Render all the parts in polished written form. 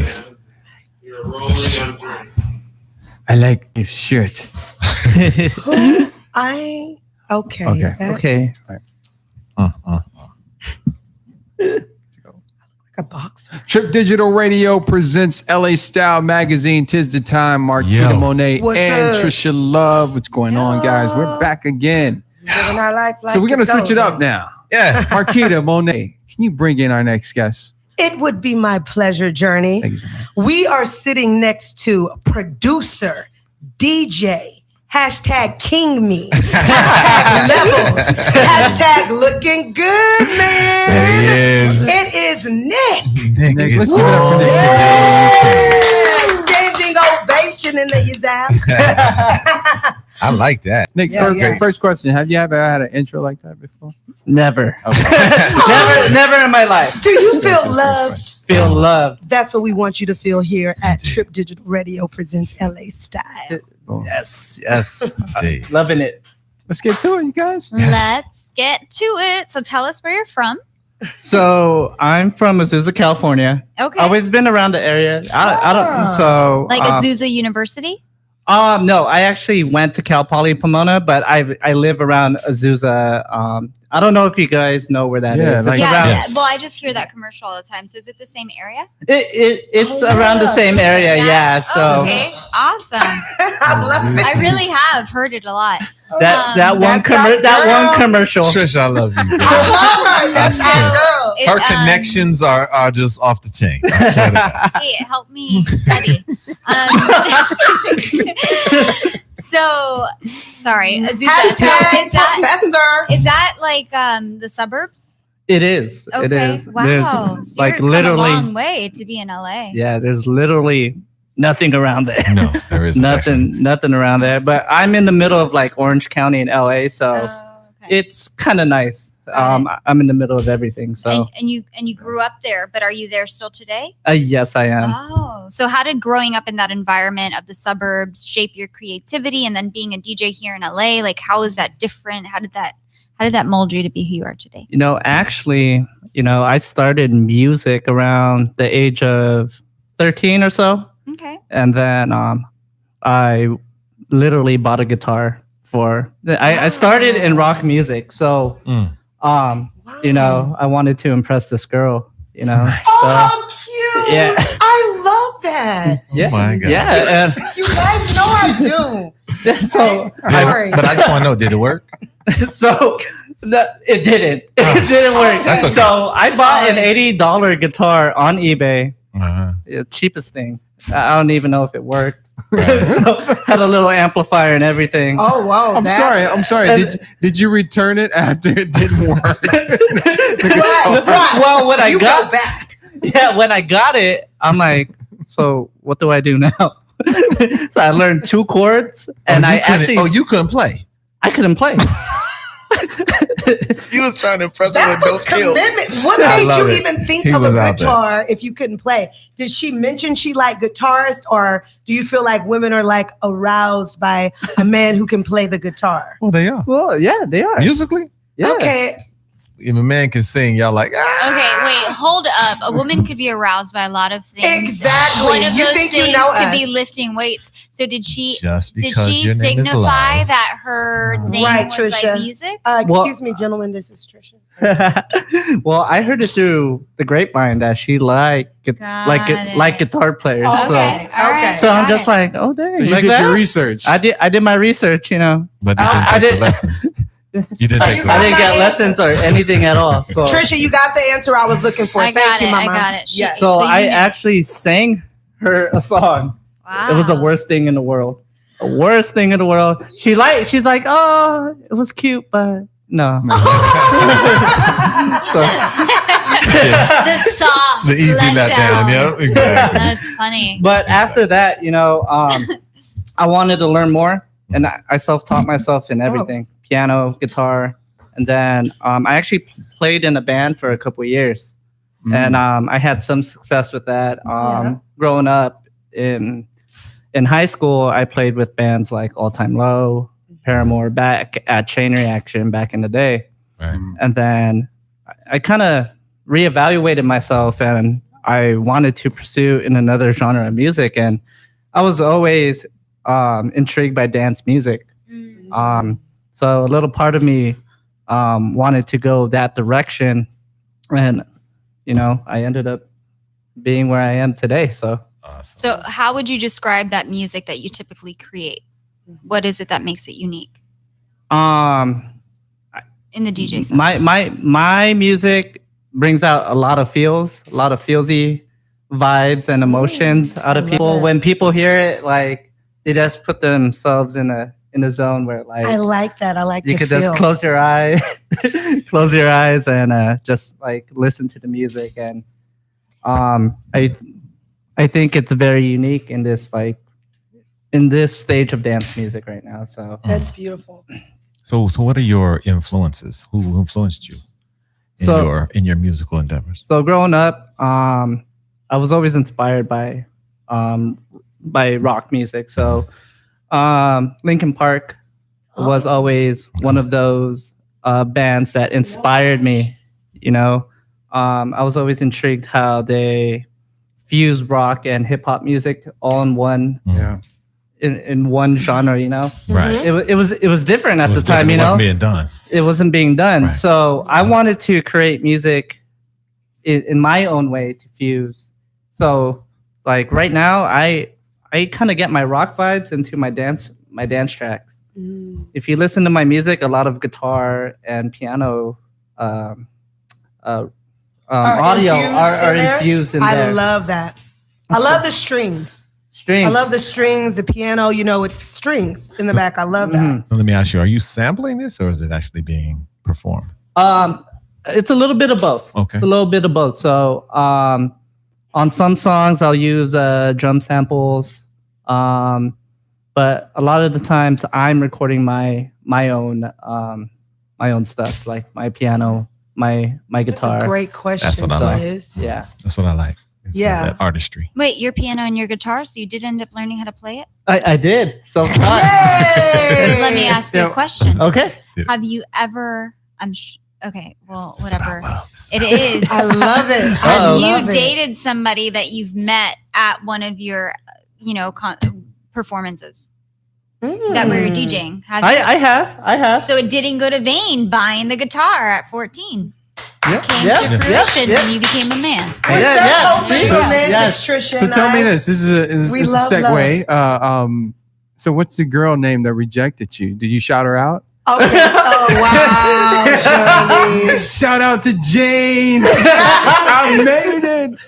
nice. I like your shirt. Okay. Okay. Okay. A boxer. Trip Digital Radio presents LA Style Magazine. Tis the time. Marquita Monet What's and up? Trisha Love. What's going on, guys? We're back again. Living our life like So we're going to it's switch it over. up now. Yeah. Marquita Monet, can you bring in our next guest? It would be my pleasure, Journey. Thank you so much. We are sitting next to producer, DJ, hashtag King Me, hashtag Levels, hashtag Looking Good, man. There he is. It is Nick. Nick, let's give it up for Nick. Yes. Standing ovation in the exam. I like that. Nick, Yeah, first question. Have you ever had an intro like that before? Never. Okay. never in my life. Do you feel loved? Feel loved. That's what we want you to feel here at Trip Digital Radio presents LA Style. Yes. Indeed. Loving it. Let's get to it, you guys. Let's get to it. So tell us where you're from. So I'm from Azusa, California. Okay. Always been around the area. I don't. So Like Azusa University? no, I actually went to Cal Poly Pomona, but I live around Azusa. I don't know if you guys know where that Yeah, is. like- It's Yeah, around, Yes. Well, I just hear that commercial all the time. So is it the same area? it's Oh, around the yeah. same area. Yeah. So Okay. Awesome. I love it. I really have heard it a lot. that one That's our that one girl. commercial. Trish, I love you. I girl. love her. That's So- our girl. It, Her connections are just off the chain. I swear to God. Hey, it helped me study. So, sorry. Azusa. So Hashtag is that, professor. is that like the suburbs? It is. Okay. It is. Wow. There's So like you're come literally. a long way to be in LA. Yeah. There's literally nothing around there. No, there isn't. Nothing around there. But I'm in the middle of like Orange County in LA, so Oh, okay. it's kind of nice. Got it. I'm in the middle of everything. So and you grew up there, but are you there still today? yes, I am. Oh, so how did growing up in that environment of the suburbs shape your creativity, and then being a DJ here in LA? Like, how is that different? How did that mold you to be who you are today? Actually, I started music around the age of 13 or so, Okay. and then I literally bought a guitar for. I started in rock music, so I wanted to impress this girl. Oh, cute. Yeah. I love that. Yeah, Oh my God. yeah. You guys know I do. So Sorry. But I just want to know, did it work? It didn't. It didn't work. That's okay. So I bought an $80 guitar on eBay. Uh-huh. The cheapest thing. I don't even know if it worked. Right. So had a little amplifier and everything. Oh, wow. I'm sorry. Did you return it after it didn't work? Right. Well, when I You got go back. when I got it, I'm like, so what do I do now? So I learned 2 chords, and you couldn't play. I couldn't play. You was trying to impress her That with was those skills. commitment. What I made love you it. even think He of a was out there. guitar if you couldn't play? Did she mention she liked guitarists, or do you feel like women are like aroused by a man who can play the guitar? Well, they are. Well, yeah, they are. Musically, Yeah. Okay. if a man can sing, y'all like, Okay, wait, hold up. A woman could be aroused by a lot of things. Exactly. One of You those think you things know could be us. lifting weights. So did she just because did she your name is signify alive. that her name Right, was Trisha. like music? Excuse me, gentlemen. This is Trisha. Well, I heard it through the grapevine that she liked Got it. guitar players. Okay. So, all right, so I'm got just it. like, oh dang, So you like did that? your research. I did my research. But you didn't I take the did- lessons. You didn't take the I lessons. didn't get lessons or anything at all. So, Trisha, you got the answer I was looking for. I Thank got you, it. Mama. I got it. Yes. so you I knew. actually sang her a song. Wow. It was the worst thing in the world. The worst thing in the world. She's like, oh, it was cute, but no. So, The soft The easy letdown. Yep, exactly. That's funny. but after that, I wanted to learn more, and I self-taught myself in everything: piano, guitar, and then I actually played in a band for a couple of years, and I had some success with that. Growing up in high school, I played with bands like All Time Low, Paramore, back at Chain Reaction back in the day, Right. and then I kind of reevaluated myself, and I wanted to pursue in another genre of music, and I was always intrigued by dance music. So a little part of me wanted to go that direction, and I ended up being where I am today. So, Awesome. So how would you describe that music that you typically create? What is it that makes it unique in the DJ side? my music brings out a lot of feelsy vibes and emotions out of people. When people hear it, like they just put themselves in a zone where like I like that. I like you to could feel. just close your eyes and just like listen to the music. And I think it's very unique in this stage of dance music right now. So That's beautiful. So what are your influences? Who influenced you in your musical endeavors? So growing up, I was always inspired by rock music. So Linkin Park was always one of those bands that inspired me. I was always intrigued how they fuse rock and hip hop music all in one. Yeah. In one genre, Right. it was different at the time. It wasn't being done. It wasn't being done. Right. So I wanted to create music in my own way to fuse. So like right now, I kind of get my rock vibes into my dance tracks. If you listen to my music, a lot of guitar and piano audio are infused in there. I love that. I love the strings. I love the strings, the piano, with strings in the back. I love that. Mhm. Now, let me ask you, are you sampling this or is it actually being performed? It's a little bit of both. Okay. It's a little bit of both. So on some songs, I'll use drum samples. But a lot of the times I'm recording my own stuff, like my piano, my guitar. That's a great question. That's what I like. Liz. Yeah. That's what I like. It's that artistry. Wait, your piano and your guitar, so you did end up learning how to play it? I did. So Yay! Let me ask you a question. okay. Have you ever, okay, well, This is about whatever. love. This is It about- is. I love it. Have I you love it. dated somebody that you've met at one of your, performances that were DJing? Have you? I have. So it didn't go to vain buying the guitar at 14. Yeah. Came Yeah. to fruition Yeah. when you became a man. We're Yeah, so yeah. open See? romantic, Yes. Trisha So and tell me I. this. This is We a love segue. So what's the girl name that rejected you? Did you shout her out? Okay. Oh, wow, Johnny. Shout out to Jane. I made it.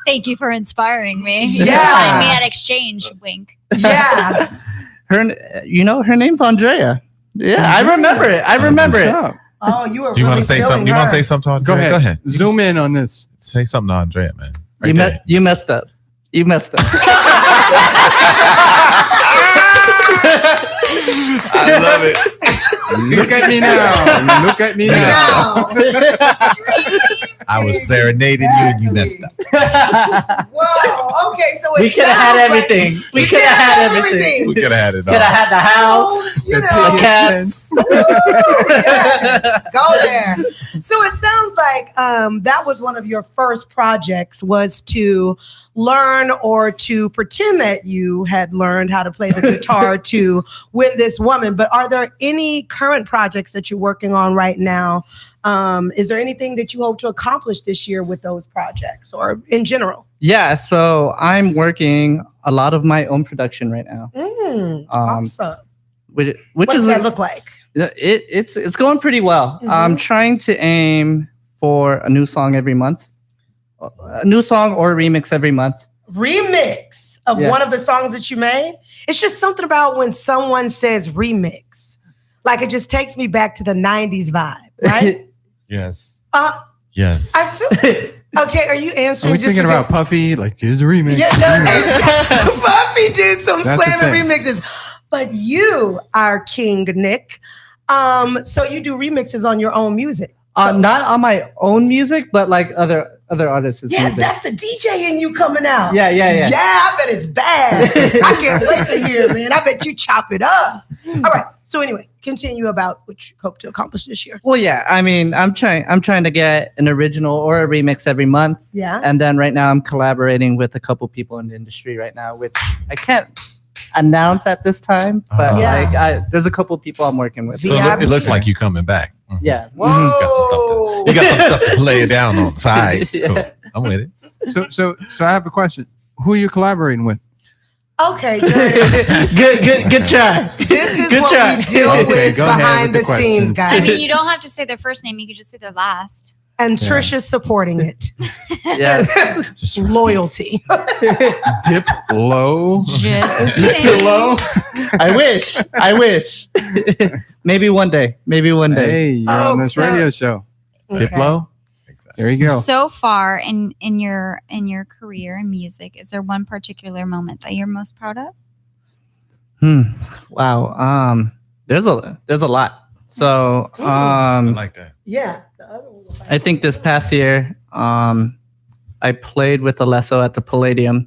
Thank you for inspiring me. Yeah. Find me at Exchange. Wink. Yeah. Her name's Andrea. Yeah, I remember it. I remember it. What's up? Oh, you were Do you want really to say feeling something? You want her. to say something to Go Andrea? ahead. Go ahead. Zoom in on this. Say something to Andrea, man. You, Right you messed up. You messed up. I love it. Look at me now. Look at me now. Wow. I was serenading you and you messed up. Whoa. Okay, so We could have had everything. We could have had everything. We could have had it all. Could have had the house, You the know, cats. yes, go there. So it sounds like that was one of your first projects, was to learn or to pretend that you had learned how to play the guitar to win this woman. But are there any current projects that you're working on right now? Is there anything that you hope to accomplish this year with those projects or in general? Yeah, so I'm working a lot of my own production right now, Awesome. which What is does that look like? it's going pretty well. I'm trying to aim for a new song every month, a new song or a remix every month. Remix of one of the songs that you made? It's just something about when someone says remix. Like it just takes me back to the 90s vibe, right? Yes. Yes. I feel okay. Are you answering? Are we just thinking because- about Puffy? Like, here's a remix. Yeah, no, Puffy did some That's the slamming thing. remixes, but you are King Nick. So you do remixes on your own music. Not on my own music, but like other artists' Yeah, music. that's the DJ in you coming out. Yeah. Yeah, I bet it's bad. I can't wait to hear it, man. I bet you chop it up. All right. So anyway, continue about what you hope to accomplish this year. Well, yeah. I mean, I'm trying to get an original or a remix every month. Yeah. And then right now I'm collaborating with a couple people in the industry right now, which I can't announce at this time, but Yeah. there's a couple people I'm working with. So it looks like you coming back. Mhm. Yeah. Whoa. You got some stuff to play it down on the side. Yeah. Cool. I'm with it. So I have a question. Who are you collaborating with? Okay, good. good try. This is Good what try. we deal Okay, with go ahead behind with the the scenes, questions. I guys. mean, you don't have to say their first name. You could just say their last. And Trisha's supporting it. Yes. Just Loyalty. Dip low. Just Mr. Low. I wish. Maybe one day. Hey, you're on this so- radio show. Okay. Diplo. There you go. So far in your career in music, is there one particular moment that you're most proud of? Wow. There's a lot. So I like that. Yeah. The other one was like- I think this past year, I played with Alesso at the Palladium.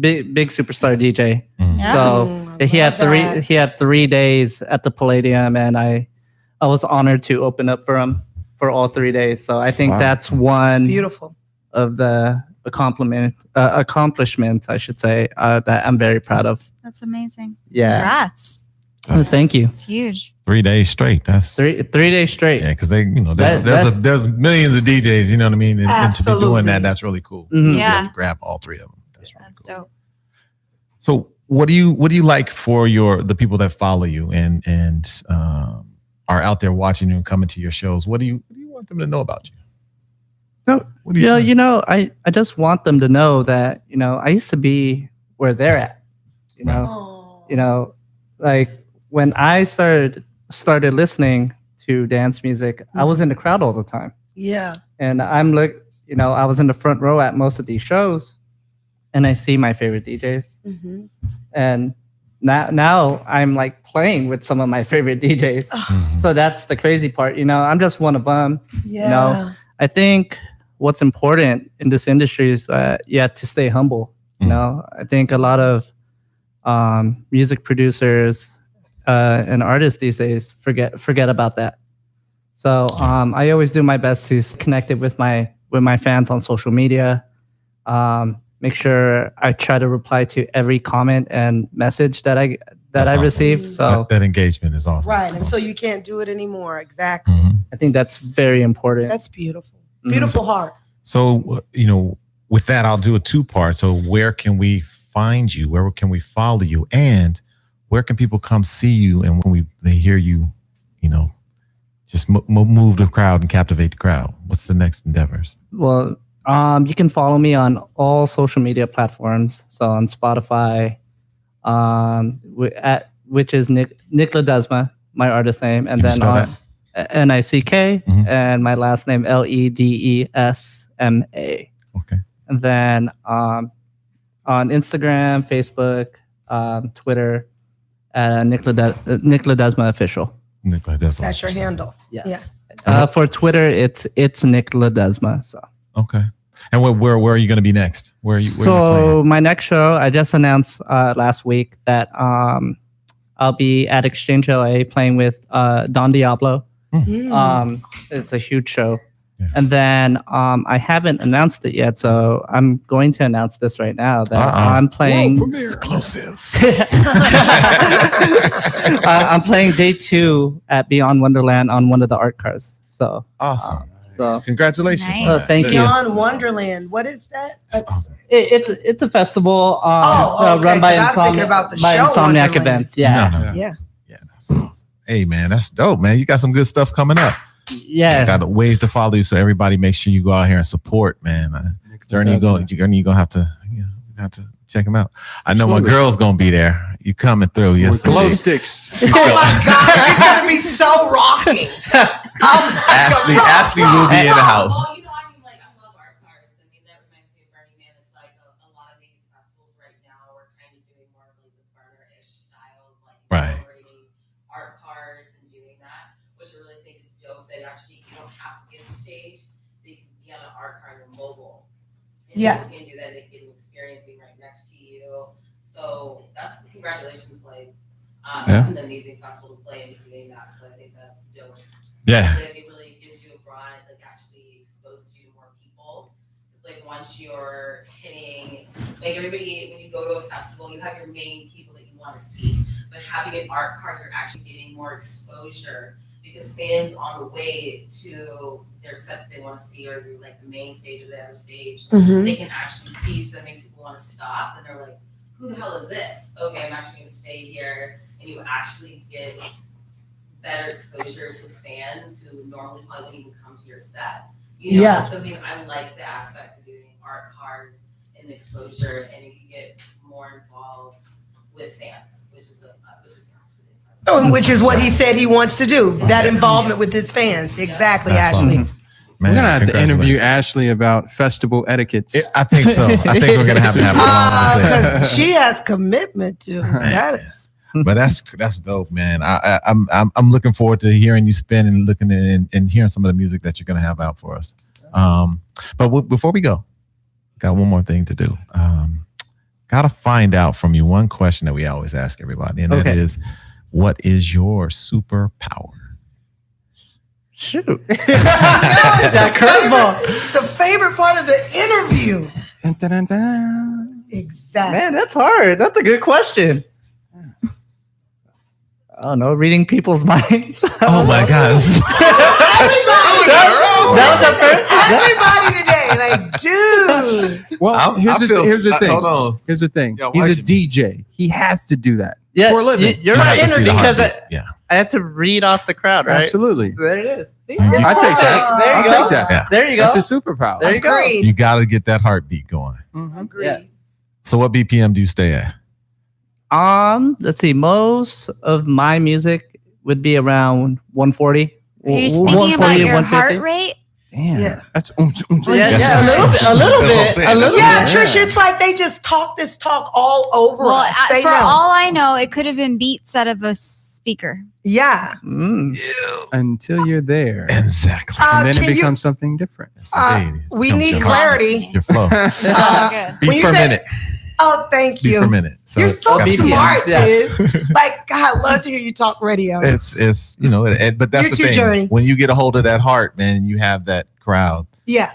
Big superstar DJ. Yeah. So I he had love that. he had 3 days at the Palladium, and I was honored to open up for him for all 3 days. So I think Wow. that's one Beautiful. of the accomplishments, I should say, that I'm very proud of. That's amazing. Yeah. Congrats. Thank you. It's huge. 3 days straight. That's 3 days straight. Yeah, because they, That- there's millions of DJs. You know what I mean? And to be Absolutely. doing that, that's really cool. Mhm. You Yeah. have to grab all 3 of them. That's really That's cool. dope. So, what do you like for the people that follow you and are out there watching you and coming to your shows? What do you want them to know about you? No, What do you Yeah, think? I just want them to know that, I used to be where they're at. Oh. Like when I started listening to dance music, I was in the crowd all the time. Yeah. And I was in the front row at most of these shows, and I see my favorite DJs. Mhm. And now I'm like playing with some of my favorite DJs. Mhm. So that's the crazy part. I'm just one of them. Yeah. I think what's important in this industry is that you have to stay humble. I think a lot of music producers and artists these days forget about that. So I always do my best to connect it with my fans on social media. Make sure I try to reply to every comment and message that I That's receive. awesome. So that engagement is awesome. Right. And so you can't do it anymore. Exactly. Mhm. I think that's very important. That's beautiful. Mhm. Beautiful heart. So, with that, I'll do a 2-part. So, where can we find you? Where can we follow you? And where can people come see you? And when they hear you, just move the crowd and captivate the crowd. What's the next endeavors? Well, you can follow me on all social media platforms. So on Spotify, which is Nick Ledesma, my artist name, and Can you then spell on NICK, Mhm. and my last name LEDESMA. Okay. And then on Instagram, Facebook, Twitter, Nick Ledesma official. Nicola, That's your handle. Yes. Yeah. For Twitter, it's Nick Ledesma. So. Okay. And where are you going to be next? Where are you? Where are you So playing? my next show, I just announced last week that I'll be at Exchange LA playing with Don Diablo. Mm. It's a huge show. Yeah. And then I haven't announced it yet, so I'm going to announce this right now that I'm playing. Exclusive. I'm playing day 2 at Beyond Wonderland on one of the art cars. So Awesome. So Congratulations. Nice. on that. Thank you. Beyond Wonderland. What is that? That's That's- awesome. it's a festival okay, run by 'cause I was thinking about the show Insomniac Wonderland. events. Yeah. No. Yeah. Yeah, that's awesome. Hey, man, that's dope, man. You got some good stuff coming up. Yeah. Got ways to follow you, so everybody make sure you go out here and support, man. Journey, you gonna have to check him out. I know my Absolutely. girl's gonna be there. You coming through? Yes, With glow indeed. sticks. Oh my gosh, she's gonna be so rocking. Ashley will be in the house. Well, I love art cars. I mean, that reminds me of Burning Man. It's like a lot of these festivals right now are kind of doing more of like the burner-ish style of Right. incorporating art cars and doing that, which I really think is dope. That actually you don't have to get the stage; they can be on an art car on your mobile. And Yeah. you can do that. They can experience it right next to you. So that's congratulations. It's an amazing festival to play and be doing that. So I think that's dope. Yeah. It really gives you a broad, like actually exposes you to more people. It's like once you're hitting, like everybody, when you go to a festival, you have your main people that you want to see. But having an art card, you're actually getting more exposure because fans on the way to their set that they want to see, or you're like the main stage or the other stage, they can actually see. So that makes people want to stop, and they're like, "Who the hell is this?" Okay, I'm actually going to stay here, and you actually get better exposure to fans who normally probably wouldn't even come to your set. You know, so I like the aspect of doing art cards and exposure, and you get more involved with fans, which is which is what he said he wants to do. That involvement with his fans. Exactly, That's Ashley. awesome. We're Man, gonna have to congratulations. interview Ashley about festival etiquettes. I think so. I think we're gonna have to have a long conversation. Because she has commitment to status. But that's dope, man. I'm looking forward to hearing you spin and looking and hearing some of the music that you're gonna have out for us. But before we go, got one more thing to do. Gotta find out from you one question that we always ask everybody, and that is, what is your superpower? Shoot. That curveball. It's the favorite part of the interview. Dun, dun, dun, dun. Exactly. Man, that's hard. That's a good question. I don't know, reading people's minds. Oh my God. Everybody today, like, dude. Well, here's the thing. Hold on. Here's the thing. Yo, He's why'd a you- DJ. He has to do that Yeah, for a living. You're You right, have to see the because heartbeat. I had to read off the crowd, right? Absolutely. There it is. See? I take that. There you I'll go. take that. Yeah. There you go. That's his superpower. There you go. Agreed. You got to get that heartbeat going. Agreed. Yeah. So what BPM do you stay at? Let's see. Most of my music would be around 140. Are you thinking about your heart rate? Damn. Yeah. That's Yeah, Yes. a little bit. That's what I'm saying. Yeah, Yeah. Trish, it's like they just talk this talk all over Well, us. They for know. all I know, it could have been beats out of a speaker. Yeah. until you're there. Exactly. And then can it you- becomes something different. we Comes need your- clarity. Your flow. Good. When Beats you per said- minute. Oh, thank Beats you. per minute. So You're so it's gotta be- smart, yes. Tiz. Like, God, I love to hear you talk radio. It's you know, but that's It's the your thing. journey. When you get a hold of that heart, man, you have that crowd. Yeah.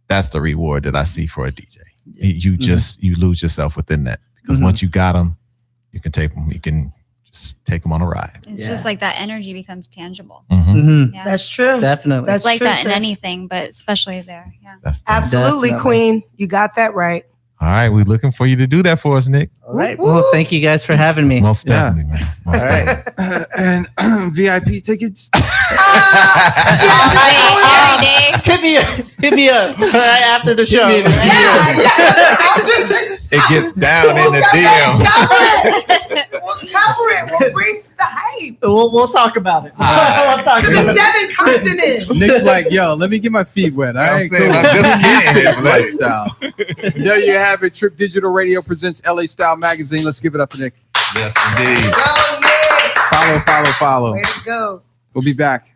That's the reward that I see for a DJ. You just you lose yourself within that because once you got them, you can take them. You can just take them on a ride. It's just like that energy becomes tangible. Mhm. Yeah. That's true. Definitely. That's It's like true, that in sis. anything, but especially there. Yeah. That's Absolutely, Definitely. Queen. You got that right. all right. We're looking for you to do that for us, Nick. All right. Woo, woo. Well, thank you guys for having me. Most Yeah. definitely, man. Most All right. definitely. And VIP tickets. Every day. Hit me up right after the show. me in the DM. It gets down in the DM. We'll cover it. We'll bring the hype We'll talk about it. right. We'll talk to about the it. 7 continents. Nick's like, yo, let me get my feet wet. All I'm right, saying, cool. I'm just I'm used to kidding, this man. lifestyle. There you have it. Trip Digital Radio presents LA Style Magazine. Let's give it up for Nick. Yes, indeed. Go, Nick. Follow. Way to go. We'll be back.